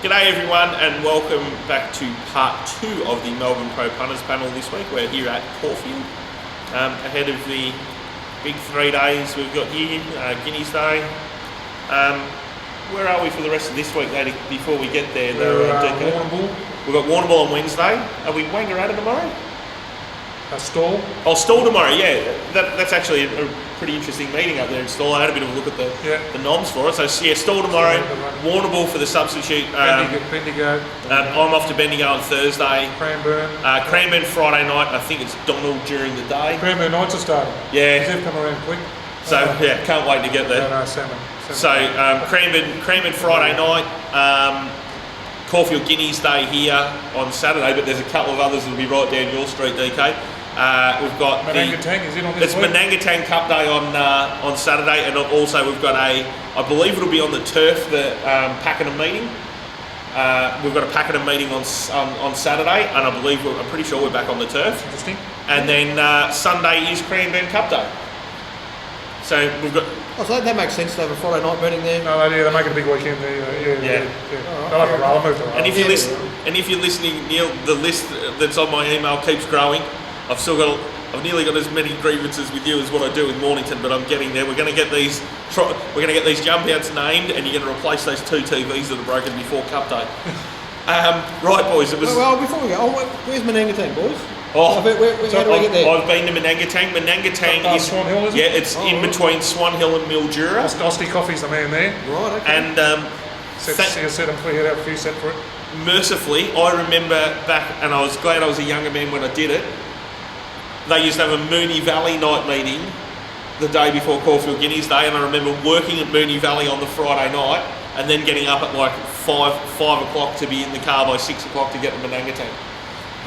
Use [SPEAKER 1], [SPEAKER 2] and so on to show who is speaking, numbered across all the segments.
[SPEAKER 1] G'day everyone and welcome back to part 2 of the Melbourne Pro Punters panel this week. We're here at Caulfield ahead of the big 3 days we've got here, Guineas Day. Where are we for the rest of this week, Lady, before we get there?
[SPEAKER 2] Warrnambool.
[SPEAKER 1] We've got Warrnambool on Wednesday. Are we Wangaratta tomorrow?
[SPEAKER 2] Stall.
[SPEAKER 1] Oh, Stall tomorrow, yeah. That's actually a pretty interesting meeting up there in Stall. I had a bit of a look at the noms for it. So, yeah, Stall tomorrow, Warrnambool for the substitute.
[SPEAKER 2] Bendigo.
[SPEAKER 1] I'm off to Bendigo on Thursday.
[SPEAKER 2] Cranbourne.
[SPEAKER 1] Cranbourne Friday night. I think it's Donald during the day.
[SPEAKER 2] Cranbourne nights are starting.
[SPEAKER 1] Yeah.
[SPEAKER 2] They've come around quick.
[SPEAKER 1] So, yeah, can't wait to get there.
[SPEAKER 2] No, salmon.
[SPEAKER 1] So, Cranbourne Friday night. Caulfield Guineas Day here on Saturday, but there's a couple of others that'll be right down your street, DK. We've got
[SPEAKER 2] Manangatang, is it on this week?
[SPEAKER 1] It's Manangatang Cup Day on Saturday, and also we've got I believe it'll be on the turf, the Pakenham meeting. We've got a Pakenham meeting on Saturday, and I'm pretty sure we're back on the turf.
[SPEAKER 2] Interesting.
[SPEAKER 1] And then Sunday is Cranbourne Cup Day. So we've got.
[SPEAKER 3] Oh, so that makes sense to have a Friday night meeting there.
[SPEAKER 2] No, they're making a big weekend there. Yeah. They'll have a roll, move the roll.
[SPEAKER 1] And if you're listening, Neil, the list that's on my email keeps growing. I've nearly got as many grievances with you as what I do with Mornington, but I'm getting there. We're going to get these jump outs named, and you're going to replace those 2 TVs that are broken before Cup Day. Right, boys.
[SPEAKER 3] Well, before we go, where's Manangatang, boys?
[SPEAKER 1] Oh,
[SPEAKER 3] how do we get there?
[SPEAKER 1] I've been to Manangatang. Manangatang is
[SPEAKER 2] Swan Hill, isn't
[SPEAKER 1] yeah,
[SPEAKER 2] it?
[SPEAKER 1] it's in between Swan Hill and Mildura.
[SPEAKER 2] Osti Coffee's the man there.
[SPEAKER 3] Right, okay.
[SPEAKER 1] And
[SPEAKER 2] Set him free, head out a few set for it.
[SPEAKER 1] Mercifully, I remember back, and I was glad I was a younger man when I did it. They used to have a Moonee Valley night meeting the day before Caulfield Guineas Day, and I remember working at Moonee Valley on the Friday night, and then getting up at like 5 o'clock to be in the car by 6 o'clock to get to Manangatang.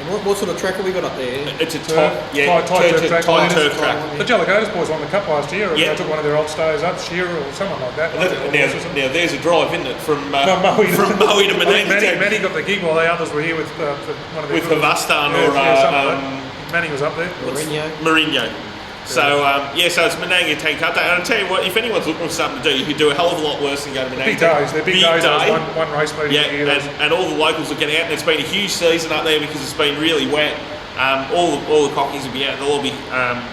[SPEAKER 3] And what sort of track have we got up there?
[SPEAKER 1] It's a
[SPEAKER 2] tight
[SPEAKER 1] turf track.
[SPEAKER 2] The Jellicoes boys won the cup last year.
[SPEAKER 1] Yeah.
[SPEAKER 2] They took one of their old stays up, Shearer or someone like that.
[SPEAKER 1] Now there's a drive, isn't it, from Moe to Manangatang?
[SPEAKER 2] Manny got the gig while the others were here with one of their...
[SPEAKER 1] With Havastan
[SPEAKER 2] Manny was up there.
[SPEAKER 1] Mourinho. So, so it's Manangatang Cup Day. And I'll tell you what, if anyone's looking for something to do, you could do a hell of a lot worse than go to Manangatang.
[SPEAKER 2] Big days. They're big days. One race meeting a year.
[SPEAKER 1] And all the locals will get out, and it's been a huge season up there because it's been really wet. All the cockies will be out, they'll all be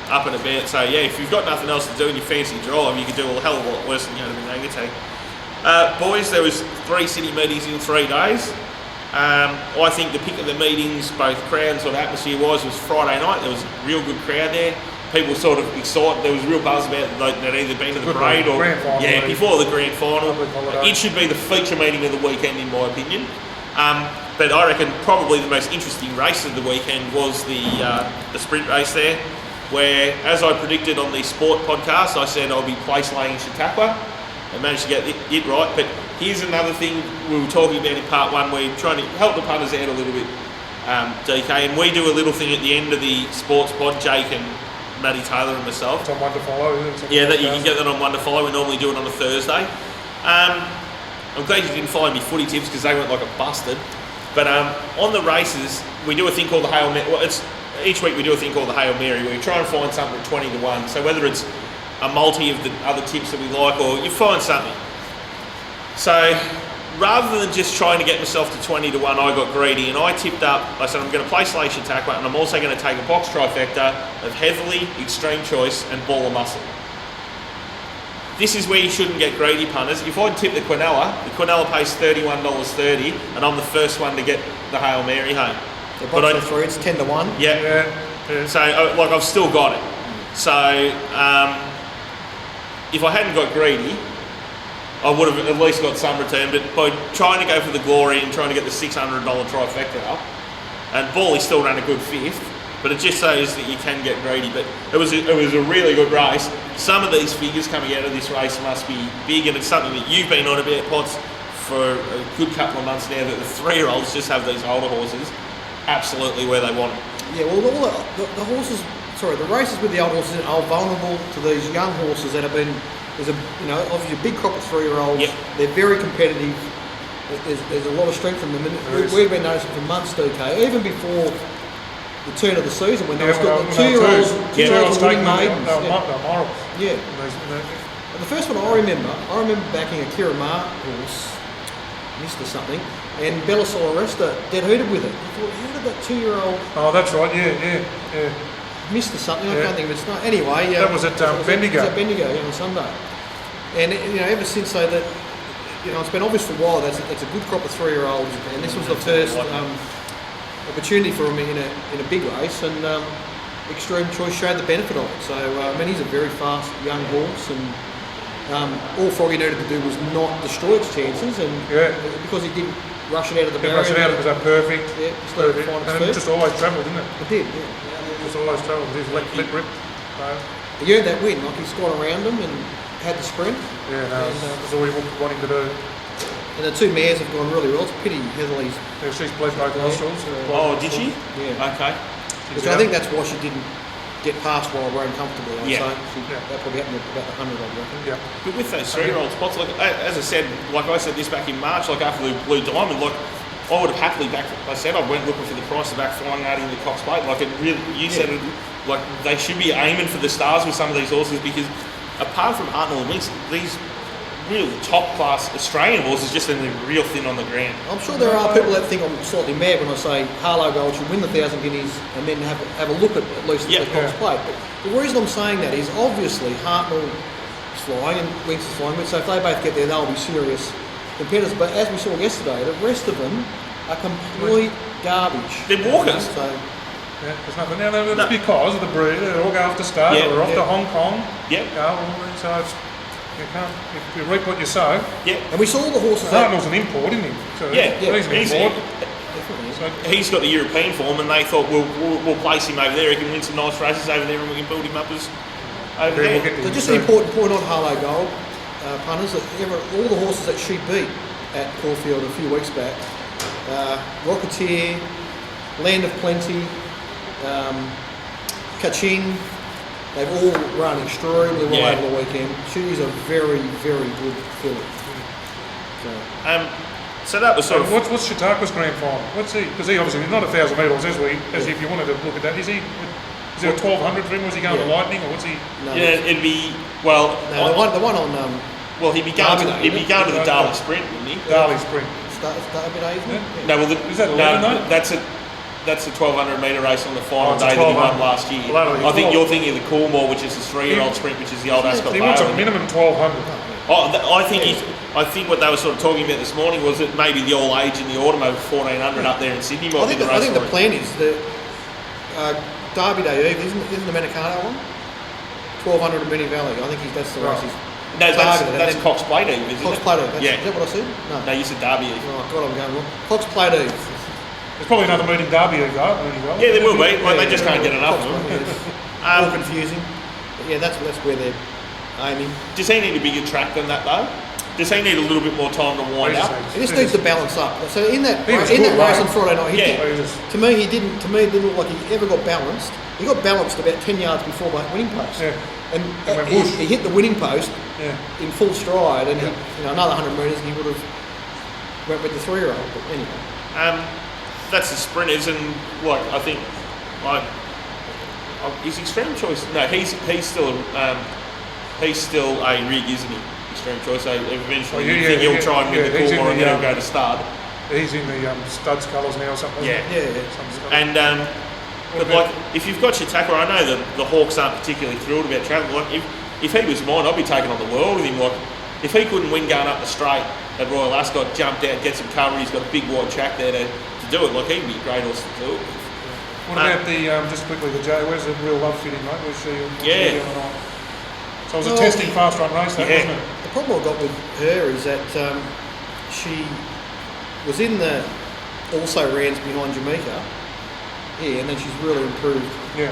[SPEAKER 1] up and about. So, yeah, if you've got nothing else to do in your fancy drive, you could do a hell of a lot worse than go to Manangatang. Boys, there was 3 city meetings in 3 days. I think the pick of the meetings, both crowd sort of atmosphere-wise, was Friday night. There was a real good crowd there. People sort of excited. There was real buzz about they'd either been to the parade or before the grand final. It should be the feature meeting of the weekend, in my opinion. But I reckon probably the most interesting race of the weekend was the sprint race there, where, as I predicted on the Sport podcast, I said I'll be place laying Chautauqua. I managed to get it right. But here's another thing we were talking about in part 1. We're trying to help the punters out a little bit, DK, and we do a little thing at the end of the sports pod, Jake and Matty Taylor and myself.
[SPEAKER 2] It's on One to Follow, isn't it?
[SPEAKER 1] Yeah, that you can get that on One to Follow. We normally do it on a Thursday. I'm glad you didn't follow me footy tips because they went like a busted. But on the races, we do a thing called the Hail Mary. Well, each week we do a thing called the Hail Mary, where we try and find something at 20 to 1. So whether it's a multi of the other tips that we like, or you find something. So rather than just trying to get myself to 20 to 1, I got greedy and I tipped up. I said I'm going to play Selection Chautauqua, and I'm also going to take a box trifecta of Heatherly, Extreme Choice and Ball of Muscle. This is where you shouldn't get greedy, punters. If I tip the Quinella pays $31.30, and I'm the first one to get the Hail Mary home.
[SPEAKER 3] The box of 3, it's 10 to 1.
[SPEAKER 1] Yeah. So I've still got it. So if I hadn't got greedy, I would have at least got some return, but by trying to go for the glory and trying to get the $600 trifecta up, and Bally still ran a good 5th, but it just shows that you can get greedy. But it was a really good race. Some of these figures coming out of this race must be big, and it's something that you've been on about, Potts, for a good couple of months now, that the 3-year-olds just have these older horses absolutely where they want them.
[SPEAKER 3] Yeah, well, the horses, the races with the old horses are vulnerable to these young horses that have been. There's obviously a big crop of 3-year-olds.
[SPEAKER 1] Yep.
[SPEAKER 3] They're very competitive. There's a lot of strength in them. And we've been noticing for months, DK, even before the turn of the season, when they were still the 2-year-olds winning maidens. Yeah. The first one I remember backing a Kira Ma horse missed or something, and Bellasola Resta dead hooted with it. I thought, how did that 2-year-old
[SPEAKER 2] Oh, that's right. Yeah.
[SPEAKER 3] missed or something? I can't think of its name. Anyway,
[SPEAKER 2] That was at Bendigo.
[SPEAKER 3] It was at Bendigo on Sunday, and ever since though that it's been obvious for a while that's a good crop of 3-year-olds, and this was the first opportunity for him in a big race, and Extreme Choice showed the benefit of it. So he's a very fast young horse, and all Froggy needed to do was not destroy its chances, and because he didn't rush it out of the barrier.
[SPEAKER 2] Rush it out, it was perfect.
[SPEAKER 3] Yeah,
[SPEAKER 2] Perfect. And it just always travelled, didn't it?
[SPEAKER 3] It did, yeah.
[SPEAKER 2] Just always travelled. His let rip.
[SPEAKER 3] He earned that win. Like, he's gone around him and had the sprint.
[SPEAKER 2] Yeah, no, that's all we want him to do.
[SPEAKER 3] And the 2 mares have gone really well. It's a pity Heatherly's.
[SPEAKER 2] Yeah, she's bled both nostrils.
[SPEAKER 1] Oh, did she?
[SPEAKER 3] Yeah.
[SPEAKER 1] Okay.
[SPEAKER 3] Which I think that's why she didn't get past while rowing comfortably.
[SPEAKER 1] Yeah.
[SPEAKER 3] That probably happened at about the 100, I reckon.
[SPEAKER 2] Yeah.
[SPEAKER 1] But with those 3-year-old spots, like as I said, like I said this back in March, like after the Blue Diamond, like I would have happily backed. I said I went looking for the price of back flying out in the Cox Plate. Like it really, you said it, like they should be aiming for the stars with some of these horses, because apart from Hartnell and Winks, these real top class Australian horses just in the real thin on the ground.
[SPEAKER 3] I'm sure there are people that think I'm slightly mad when I say Harlow Gold should win the 1,000 guineas and then have a look at least the Cox Plate. But the reason I'm saying that is obviously Hartnell is flying and Winks is flying, so if they both get there, they'll be serious competitors. But as we saw yesterday, the rest of them are complete garbage.
[SPEAKER 1] They're walkers.
[SPEAKER 3] So,
[SPEAKER 2] yeah, there's nothing. Now, that's because of the breed. They all go off to start. They're off to Hong Kong.
[SPEAKER 1] Yeah.
[SPEAKER 2] So you can't. If you reap what you sow.
[SPEAKER 1] Yeah.
[SPEAKER 3] and we saw the horses.
[SPEAKER 2] Hartnell's an import, isn't he? So he's an import.
[SPEAKER 3] Definitely.
[SPEAKER 2] So
[SPEAKER 1] He's got the European form, and they thought we'll place him over there. He can win some nice races over there, and we can build him up as over there.
[SPEAKER 2] we'll
[SPEAKER 3] So just an important point on Harlow Gold, punters, that all the horses that she beat at Caulfield a few weeks back, Rocketeer, Land of Plenty, Kaching, they've all run extremely well over the weekend. She's a very, very good filly.
[SPEAKER 1] So that was sort of.
[SPEAKER 2] what's Chautauqua's grand final? What's he? Because he obviously he's not 1,000 metres as if you wanted to look at that. Is he? Is there a 1,200 for him? Was he going to Lightning, or what's he?
[SPEAKER 3] No,
[SPEAKER 1] Yeah, it'd be well.
[SPEAKER 3] no, the one on
[SPEAKER 1] Well, he'd be going to the Darley
[SPEAKER 2] Yeah.
[SPEAKER 1] Sprint, wouldn't he?
[SPEAKER 2] Darley Sprint.
[SPEAKER 3] Derby Day, isn't it?
[SPEAKER 1] No, well,
[SPEAKER 2] Is that 11 though?
[SPEAKER 1] that's a 1,200 metre race on the final
[SPEAKER 2] it's a
[SPEAKER 1] day that he won
[SPEAKER 2] 1,200.
[SPEAKER 1] last year.
[SPEAKER 2] Well, that'll be
[SPEAKER 1] I think
[SPEAKER 2] 12.
[SPEAKER 1] you're thinking of the Coolmore, which is the 3-year-old sprint, which is the old Ascot
[SPEAKER 2] He wants a
[SPEAKER 1] Vale.
[SPEAKER 2] minimum 1,200.
[SPEAKER 1] I think what they were sort of talking about this morning was that maybe the all age in the autumn over 1,400 up there in Sydney might be the race.
[SPEAKER 3] I think the
[SPEAKER 1] for it.
[SPEAKER 3] plan is that Derby Day Eve, isn't the Manikato one? 1,200 at Moonee Valley. I think that's the race.
[SPEAKER 1] No, that's Cox Plate Eve, isn't
[SPEAKER 3] Cox
[SPEAKER 1] it?
[SPEAKER 3] Plate Eve.
[SPEAKER 1] Yeah.
[SPEAKER 3] Is that what I said?
[SPEAKER 1] No, you said Derby Eve.
[SPEAKER 3] Oh God, I'm going wrong. Cox Plate Eve.
[SPEAKER 2] There's probably another meeting Derby Eve, right? Moonee Valley.
[SPEAKER 1] Yeah, there will be. Like, they just can't get enough of them.
[SPEAKER 3] All confusing. But yeah, that's where they're aiming.
[SPEAKER 1] Does he need a bigger track than that though? Does he need a little bit more time to wind up?
[SPEAKER 3] He just needs to balance up. So in that
[SPEAKER 2] He was
[SPEAKER 3] race
[SPEAKER 2] good,
[SPEAKER 3] on
[SPEAKER 2] right?
[SPEAKER 3] Friday night,
[SPEAKER 2] Yeah.
[SPEAKER 3] to me it didn't look like he ever got balanced. He got balanced about 10 yards before the winning post.
[SPEAKER 2] Yeah.
[SPEAKER 3] And
[SPEAKER 2] went
[SPEAKER 3] he
[SPEAKER 2] whoosh.
[SPEAKER 3] hit the winning post
[SPEAKER 2] Yeah.
[SPEAKER 3] in full stride, and another 100 metres, and he would have went with the 3-year-old. But anyway,
[SPEAKER 1] That's the sprinters, and like I think, like is Extreme Choice? No, he's still a rig, isn't he? Extreme Choice. So eventually, you think he'll try and win the
[SPEAKER 2] he's in
[SPEAKER 1] Coolmore, and
[SPEAKER 2] the,
[SPEAKER 1] then he'll go to stud.
[SPEAKER 2] He's in the studs colours now or something.
[SPEAKER 1] Yeah.
[SPEAKER 2] isn't he?
[SPEAKER 3] yeah.
[SPEAKER 2] Something.
[SPEAKER 1] And but like, if you've got Chautauqua, I know that the Hawks aren't particularly thrilled about travel. Like, if he was mine, I'd be taking on the world with him. Like, if he couldn't win going up the straight at Royal Ascot, jumped out, get some cover, he's got a big wide track there to do it. Like, he'd be a great horse to do it.
[SPEAKER 2] What about the just quickly the J? Where's the real love fitting, mate? Where's she?
[SPEAKER 1] Yeah.
[SPEAKER 2] So it was a testing fast run race, that wasn't it?
[SPEAKER 3] The problem I got with her is that she was in the also rounds behind Jamaica. Yeah, and then she's really improved.
[SPEAKER 2] Yeah.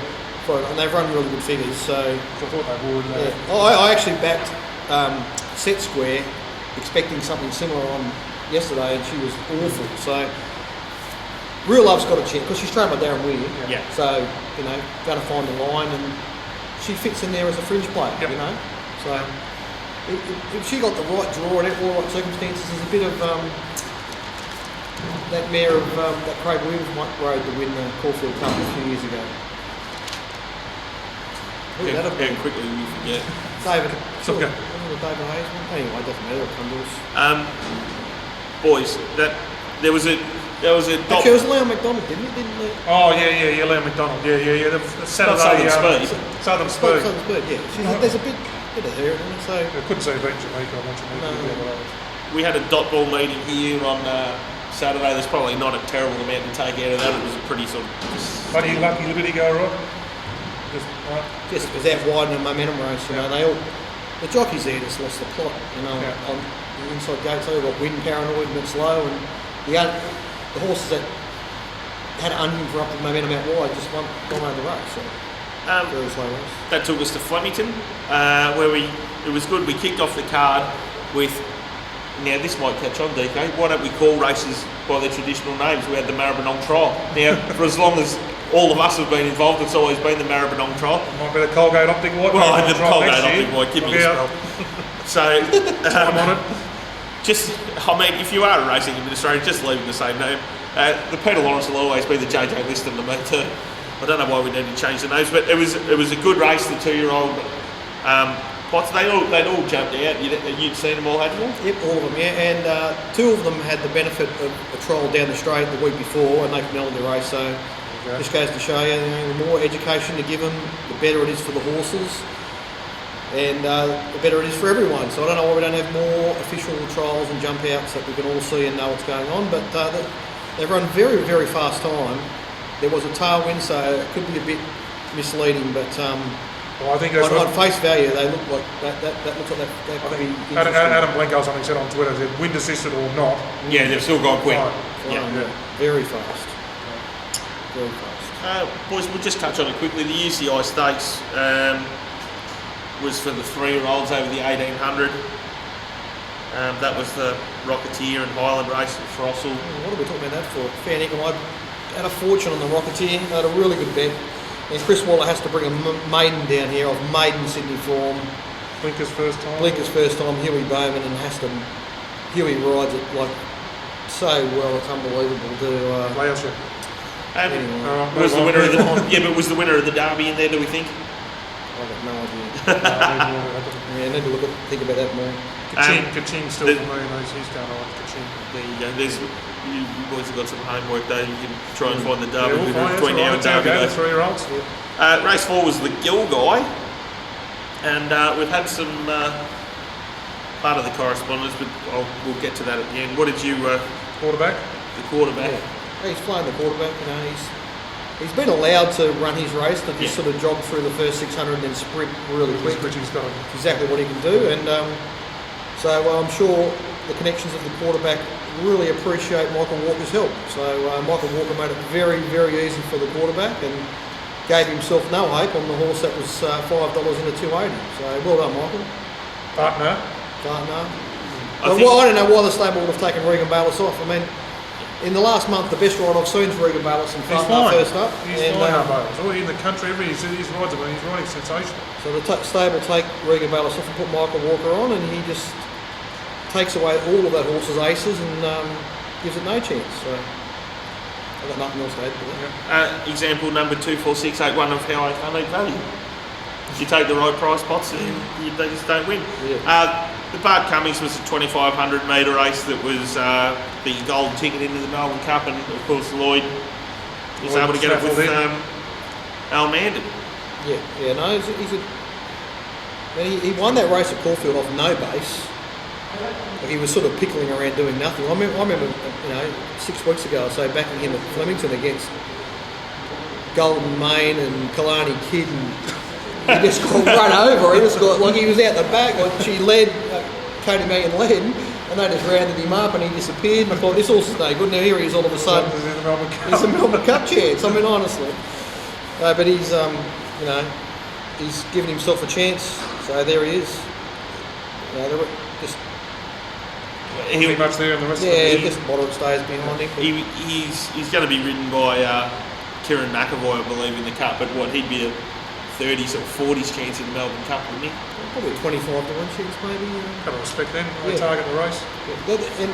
[SPEAKER 3] And they've run really good figures. So
[SPEAKER 2] I thought they would.
[SPEAKER 3] yeah. I actually backed Set Square, expecting something similar on yesterday, and she was awful. So Real Love's got a chance because she's trained by Darren Weir.
[SPEAKER 1] Yeah.
[SPEAKER 3] So going to find the line, and she fits in there as a fringe player.
[SPEAKER 2] Yep.
[SPEAKER 3] So if she got the right draw and all the right circumstances, there's a bit of that mare of that Craig Williams rode to win the Caulfield Cup a few years ago. Who would that have been?
[SPEAKER 1] How quickly we forget.
[SPEAKER 3] David.
[SPEAKER 2] Okay.
[SPEAKER 3] David Hayes one. Anyway, it doesn't matter. Punters.
[SPEAKER 1] boys, that there was a dot.
[SPEAKER 3] Actually, it was Leon McDonald, didn't it?
[SPEAKER 2] Oh, yeah, Leon McDonald. Yeah. The Saturday.
[SPEAKER 1] Southern Speed.
[SPEAKER 2] Southern Speed.
[SPEAKER 3] Southern Speed, yeah. There's a bit of hair in it, so...
[SPEAKER 2] I couldn't say beat Jamaica. I want Jamaica.
[SPEAKER 1] We had a dot ball meeting here on Saturday. There's probably not a terrible amount to take out of that. It was a pretty sort of...
[SPEAKER 2] Lucky Liberty go right.
[SPEAKER 3] Just because out wide in a momentum race, you know, the jockeys there just lost the plot, you know, on the inside gates. They got wind paranoid and it's low, and the horses that had uninterrupted momentum out wide just dominated the race. So very slow race.
[SPEAKER 1] That took us to Flemington, where it was good. We kicked off the card with. Now this might catch on, DK. Why don't we call races by their traditional names? We had the Maribyrnong Trial. Now, for as long as all of us have been involved, it's always been the Maribyrnong Trial.
[SPEAKER 2] Might be the Colgate Optic White.
[SPEAKER 1] Well, I did the Colgate Optic White. Give me a spell. So,
[SPEAKER 2] I'm on it.
[SPEAKER 1] If you are a racing administrator, just leave it the same name. The Peter Lawrence will always be the JJ Liston to me too. I don't know why we need to change the names, but it was a good race. The 2-year-old. Pots, they'd all jumped out. You'd seen them all, hadn't you?
[SPEAKER 3] Yep, all of them, yeah. And 2 of them had the benefit of a trial down the straight the week before, and they melted the race. So this goes to show you, the more education you give them, the better it is for the horses, and the better it is for everyone. So I don't know why we don't have more official trials and jump outs that we can all see and know what's going on. But they run very, very fast time. There was a tailwind, so it could be a bit misleading, but.
[SPEAKER 2] Well, I think that's
[SPEAKER 3] on face value, they look like that looks like that could be.
[SPEAKER 2] Adam Blenko something said on Twitter, said wind assisted or not.
[SPEAKER 1] Yeah, they've still gone quick.
[SPEAKER 3] Yeah. Very fast. Very fast.
[SPEAKER 1] Boys, we'll just touch on it quickly. The UCI Stakes was for the 3-year-olds over the 1800. That was the Rocketeer and Highland race at Frossel.
[SPEAKER 3] What are we talking about that for? Fair income. I had a fortune on the Rocketeer. I had a really good bet. And Chris Waller has to bring a maiden down here of maiden Sydney form.
[SPEAKER 2] Blinker's first time,
[SPEAKER 3] Huey Bowman, and Huey rides it like so well, it's unbelievable to
[SPEAKER 1] anyway. Was the winner of but was the winner of the Derby in there, do we think?
[SPEAKER 3] I've got no idea. I need to think about that more.
[SPEAKER 2] Kaching still for me, he's going on Kaching.
[SPEAKER 1] There you go. You boys have got some homework though. You can try and find the Derby between now and Derby.
[SPEAKER 2] The 3-year-olds.
[SPEAKER 1] Race 4 was the Gill Guy, and we've had some part of the correspondence, but we'll get to that at the end. What did you
[SPEAKER 2] quarterback?
[SPEAKER 1] The quarterback.
[SPEAKER 3] Yeah. He's playing the quarterback. You know, he's been allowed to run his race, to just sort of jog through the first 600 and then sprint really quick.
[SPEAKER 2] Which he's got
[SPEAKER 3] exactly what he can do, and so I'm sure the connections of the quarterback really appreciate Michael Walker's help. So Michael Walker made it very, very easy for the quarterback and gave himself no hope on the horse that was $5 into 280. So well done, Michael.
[SPEAKER 2] Partner.
[SPEAKER 3] I don't know why the stable would have taken Regan Bayless off. I mean, in the last month, the best ride I've seen is Regan Bayless and Partner first up.
[SPEAKER 2] He's fine, Bayless. All in the country, his rides have been, he's riding sensational.
[SPEAKER 3] So the stable take Regan Bayless off and put Michael Walker on, and he just takes away all of that horse's aces and gives it no chance. So I've got nothing else to add to that.
[SPEAKER 1] Example number 24681 of how I can't eat value. If you take the right price pots, they just don't win. Yeah. The Bart Cummings was a 2,500 metre race that was the golden ticket into the Melbourne Cup, and of course Lloyd was able to get it with Al Mandan.
[SPEAKER 3] He won that race at Caulfield off no base. He was sort of pickling around doing nothing. I remember 6 weeks ago or so backing him at Flemington against Golden Mane and Kalani Kidd, and he just got run over. He just got, like, he was out the back, like she led, Cody Mangan led, and they just rounded him up and he disappeared. And I thought, this horse is no good. Now here he is all of a sudden. He's a Melbourne Cup chance. I mean, honestly. But he's, he's given himself a chance. So there he is.
[SPEAKER 2] Pretty much there in the rest of the
[SPEAKER 3] just moderate stays behind him.
[SPEAKER 1] He's going to be ridden by Kieran McAvoy, I believe, in the Cup. But he'd be a 30s or 40s chance in the Melbourne Cup, wouldn't he?
[SPEAKER 3] Probably 25 to 1 chance, maybe.
[SPEAKER 2] Got to respect them. They target the race.
[SPEAKER 3] Yeah. And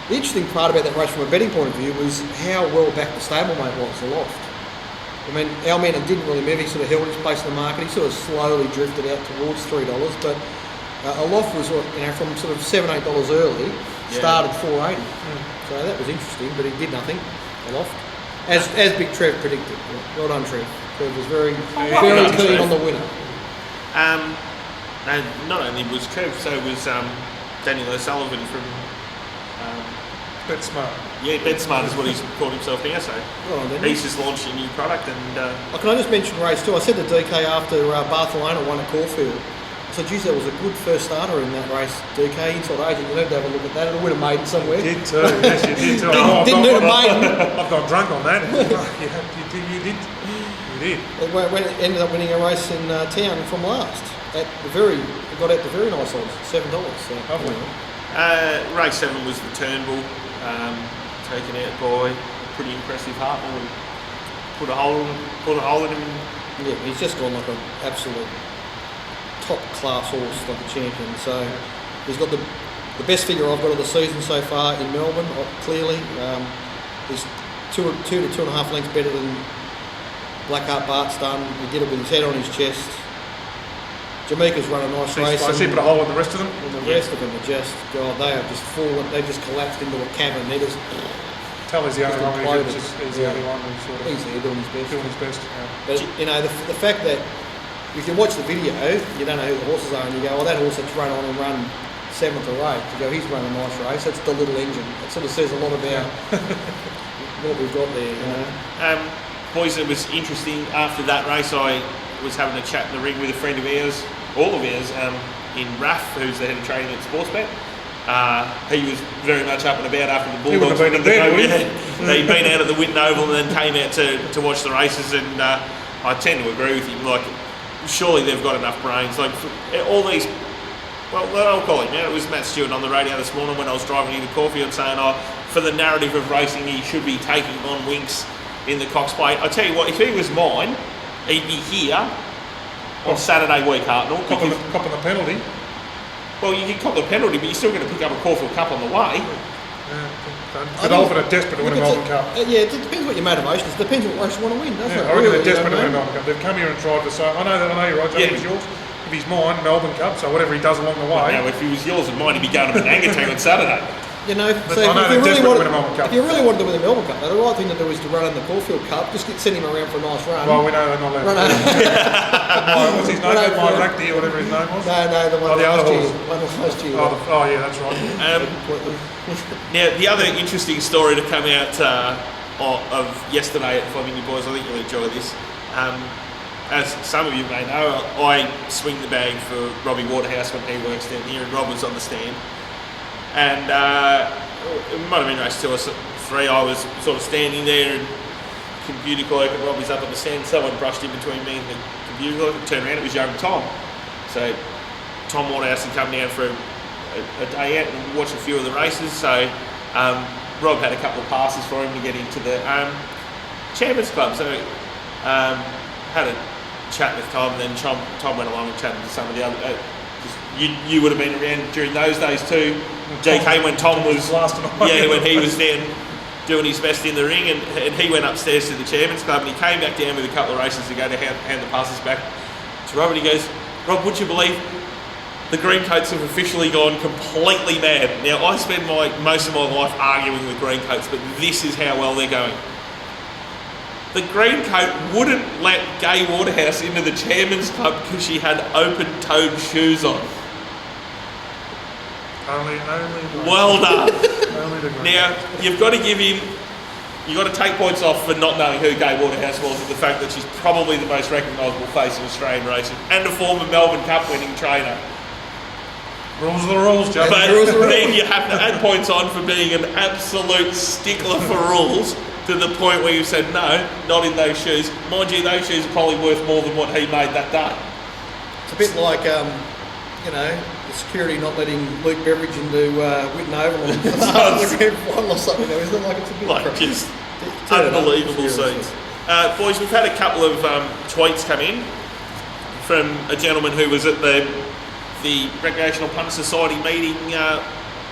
[SPEAKER 3] the interesting part about that race from a betting point of view was how well back the stablemate was, the Loft. I mean, Al Mandan didn't really move. He sort of held his place in the market. He sort of slowly drifted out towards $3, but Aloft was from sort of $7-8 early, started 480. So that was interesting, but he did nothing. Aloft. As Big Trev predicted. Well done, Trev. Trev was very keen on the winner.
[SPEAKER 1] And not only was Trev, so was Daniel O'Sullivan from
[SPEAKER 2] BetSmart.
[SPEAKER 1] Yeah, BetSmart is what he's called himself now. So he's just launched a new product. And
[SPEAKER 3] can I just mention race too? I said to DK after Barcelona won at Caulfield, I said, geez, that was a good first starter in that race. DK, inside agent, you need to have a look at that. It'll win a maiden somewhere.
[SPEAKER 2] You did too, yes you did too.
[SPEAKER 3] Didn't need a maiden.
[SPEAKER 2] I've got drunk on that. You did.
[SPEAKER 3] It ended up winning a race in town from last. It got out the very nice odds, $7. So,
[SPEAKER 2] lovely.
[SPEAKER 1] Race 7 was the Turnbull, taken out by a pretty impressive Hartnell and put a hole in him.
[SPEAKER 3] Yeah, he's just gone like an absolute top class horse, like a champion. So he's got the best figure I've got of the season so far in Melbourne. Clearly, he's 2 to 2.5 lengths better than Blackheart Bart's done. He did it with his head on his chest. Jamaica's run a nice race.
[SPEAKER 2] I see put a hole in the rest of them.
[SPEAKER 3] And the rest of them are just, God, they have just fallen. They just collapsed into a cavern. They're just.
[SPEAKER 2] Tally's the only one. He's the only one who's sort of.
[SPEAKER 3] He's there doing his best.
[SPEAKER 2] Doing his best. Yeah.
[SPEAKER 3] But the fact that if you watch the video, you don't know who the horses are, and you go, "Oh, that horse that's run on and run 7th or 8th." You go, "He's run a nice race." That's the little engine. It sort of says a lot about what we've got there. You know.
[SPEAKER 1] Boys, it was interesting. After that race, I was having a chat in the ring with a friend of ours, all of ours, in RAF, who's the head of training at Sportsbet. He was very much up and about after the Bulldogs.
[SPEAKER 2] He wouldn't have been in bed,
[SPEAKER 1] They'd been out at the Whitten Oval and then came out to watch the races, and I tend to agree with him. Like, surely they've got enough brains. Like, all these, well, I'll call him. It was Matt Stewart on the radio this morning when I was driving into Caulfield saying, for the narrative of racing, he should be taking on Winks in the Cox Plate. I tell you what, if he was mine, he'd be here on Saturday week, Hartnell.
[SPEAKER 2] Copping the penalty.
[SPEAKER 1] Well, you can cop the penalty, but you're still going to pick up a Caulfield Cup on the way.
[SPEAKER 2] The Dolphin are desperate to win a Melbourne Cup.
[SPEAKER 3] Yeah, it depends what your motivation is. It depends what race you want to win, doesn't it?
[SPEAKER 2] I reckon they're desperate to win a Melbourne Cup. They've come here and tried to say, I know you're right, Joe, it was yours. If he's mine, Melbourne Cup, so whatever he does along the way.
[SPEAKER 1] Now, if he was yours and mine, he'd be going to Manangatang on Saturday.
[SPEAKER 3] You know, so if you really wanted to win the Melbourne Cup, the right thing to do is to run in the Caulfield Cup, just send him around for a nice run.
[SPEAKER 2] Well, we know they're not allowed. What's his name? My Rugby or whatever his name was?
[SPEAKER 3] No, the one last year.
[SPEAKER 2] Oh, yeah, that's right.
[SPEAKER 1] Now, the other interesting story to come out of yesterday at Flogging You Boys, I think you'll enjoy this. As some of you may know, I swing the bag for Robbie Waterhouse when he works down here, and Rob was on the stand. And it might have been race 2 or 3. I was sort of standing there, and computer clerk and Robbie's up on the stand. Someone brushed in between me and the computer clerk, and turned around, it was young Tom. So Tom Waterhouse had come down for a day out and watch a few of the races. So Rob had a couple of passes for him to get into the Champions Club. So had a chat with Tom, and then Tom went along and chatted to some of the other. You would have been around during those days too. JK when Tom was when he was down doing his best in the ring, and he went upstairs to the Chairman's Club, and he came back down with a couple of races to go to hand the passes back to Rob, and he goes, "Rob, would you believe the Greencoats have officially gone completely mad?" Now, I spend most of my life arguing with Greencoats, but this is how well they're going. The Greencoat wouldn't let Gay Waterhouse into the Chairman's Club because she had open-toed shoes on.
[SPEAKER 2] Only
[SPEAKER 1] well done. Now, you've got to take points off for not knowing who Gay Waterhouse was, and the fact that she's probably the most recognisable face in Australian racing, and a former Melbourne Cup winning trainer.
[SPEAKER 2] Rules are the rules, Joe.
[SPEAKER 1] But then you have to add points on for being an absolute stickler for rules, to the point where you said, no, not in those shoes. Mind you, those shoes are probably worth more than what he made that day.
[SPEAKER 3] It's a bit like, the security not letting Luke Beveridge into Whitten Oval on the grand final or something. Isn't it like it's a bit
[SPEAKER 1] just unbelievable scenes. Boys, we've had a couple of tweets come in from a gentleman who was at the Recreational Punters Society meeting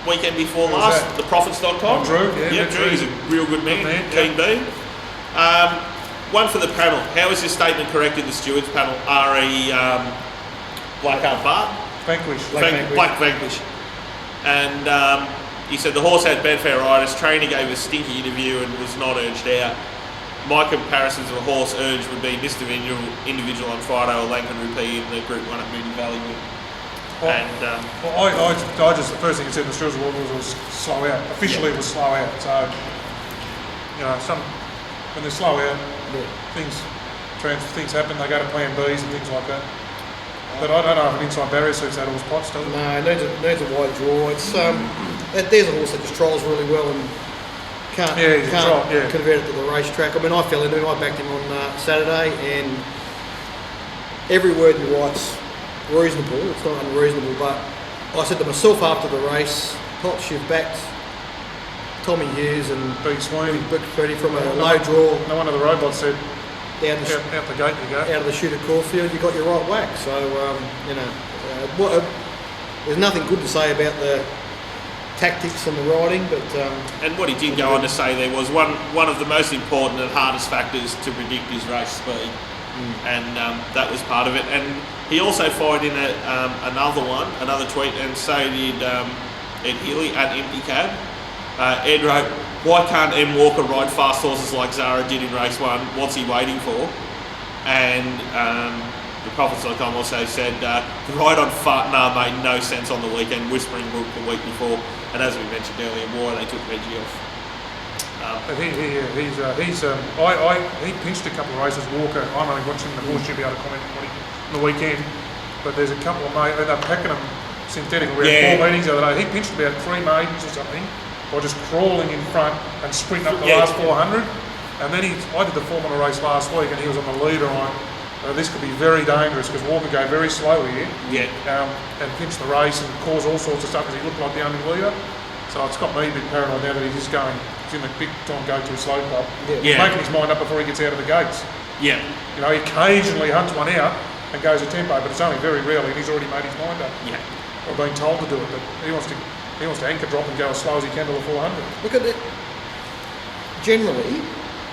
[SPEAKER 1] weekend before last, theprofits.com.
[SPEAKER 2] Drew,
[SPEAKER 1] Drew, he's a real good man, keen B. One for the panel. How is your statement correct in the stewards panel? RE Blackheart Bart?
[SPEAKER 2] Vanquish.
[SPEAKER 1] Black Vanquish. And he said the horse had bedfairitis. Trainer gave a stinky interview and was not urged out. My comparisons of a horse urged would be Mr. Individual on Friday or Langton Rupee in the Group 1 at Moody Valley win.
[SPEAKER 2] I just, the first thing it said in the Stewards Award was slow out. Officially it was slow out. So, when they slow out, things happen, they go to plan Bs and things like that. But I don't know if an inside barrier suits that horse pots, does it?
[SPEAKER 3] No, it needs a wide draw. It's there's a horse that just trials really well and can't convert it to the racetrack. I mean, I fell into him. I backed him on Saturday, and every word he writes reasonable. It's not unreasonable, but I said to myself after the race, Potts, you've backed Tommy Hughes and
[SPEAKER 2] Big Sweeney
[SPEAKER 3] from a low draw.
[SPEAKER 2] No one of the robots said
[SPEAKER 3] out
[SPEAKER 2] the gate you go.
[SPEAKER 3] Out of the chute at Caulfield, you got your right whack. So there's nothing good to say about the tactics and the riding, but
[SPEAKER 1] and what he did go on to say there was one of the most important and hardest factors to predict is race speed, and that was part of it. And he also fired in another tweet, and so did Ed Healy at Empty Cab. Ed wrote, "Why can't M Walker ride fast horses like Zara did in race 1? What's he waiting for?" And the Prophets.com also said, "The ride on Fartnar made no sense on the weekend, whispering book the week before." And as we mentioned earlier, why they took Reggie off.
[SPEAKER 2] He pinched a couple of races. Walker, I'm only watching the horse, you'll be able to comment on the weekend. But there's a couple of they're packing them synthetic. We had 4 meetings the other day. He pinched about 3 maidens or something, or just crawling in front and sprinting up the last 400. And then I did the Formula race last week, and he was on the leader line. This could be very dangerous because Walker go very slow here, and pinch the race and cause all sorts of stuff because he looked like the only leader. So it's got me a bit paranoid now that he's just he's in the big time go-to slow club. He's making his mind up before he gets out of the gates.
[SPEAKER 1] Yeah.
[SPEAKER 2] He occasionally hunts one out and goes a tempo, but it's only very rarely, and he's already made his mind up.
[SPEAKER 1] Yeah.
[SPEAKER 2] Or been told to do it, but he wants to anchor drop and go as slow as he can to the 400.
[SPEAKER 3] Look at it. Generally,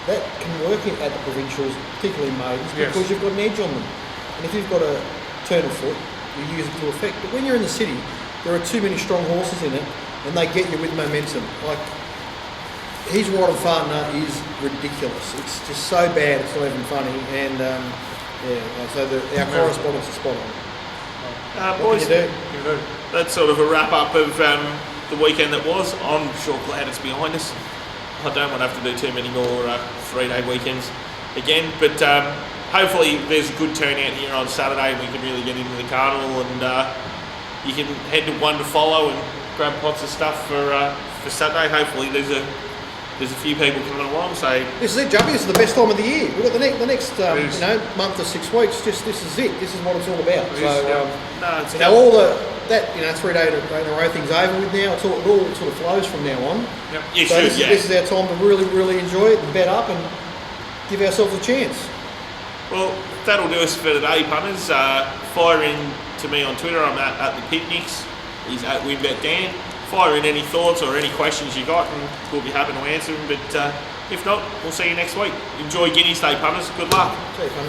[SPEAKER 3] that can work at the provincials, particularly maidens, because you've got an edge on them. And if you've got a turn of foot, you use it to effect. But when you're in the city, there are too many strong horses in it, and they get you with momentum. Like, his ride on Fartnar is ridiculous. It's just so bad, it's not even funny. And so our correspondence is spot on.
[SPEAKER 1] Boys, that's sort of a wrap up of the weekend that was. I'm sure glad it's behind us. I don't want to have to do too many more 3-day weekends again, but hopefully there's a good turnout here on Saturday and we can really get into the carnival, and you can head to One to Follow and grab pots of stuff for Saturday. Hopefully there's a few people coming along. So
[SPEAKER 3] this is it, Jumpy. This is the best time of the year. We've got the next month to 6 weeks. This is it. This is what it's all about. All that 3-day in a row thing's over with now. It all sort of flows from now on.
[SPEAKER 1] Yep.
[SPEAKER 3] This is our time to really, really enjoy it and bet up and give ourselves a chance.
[SPEAKER 1] Well, that'll do us for today, punters. Fire in to me on Twitter. I'm at the Picnics. He's at WinBetDan. Fire in any thoughts or any questions you got, and we'll be happy to answer them. But if not, we'll see you next week. Enjoy Guineas Day, punters. Good luck.
[SPEAKER 3] See you, punters.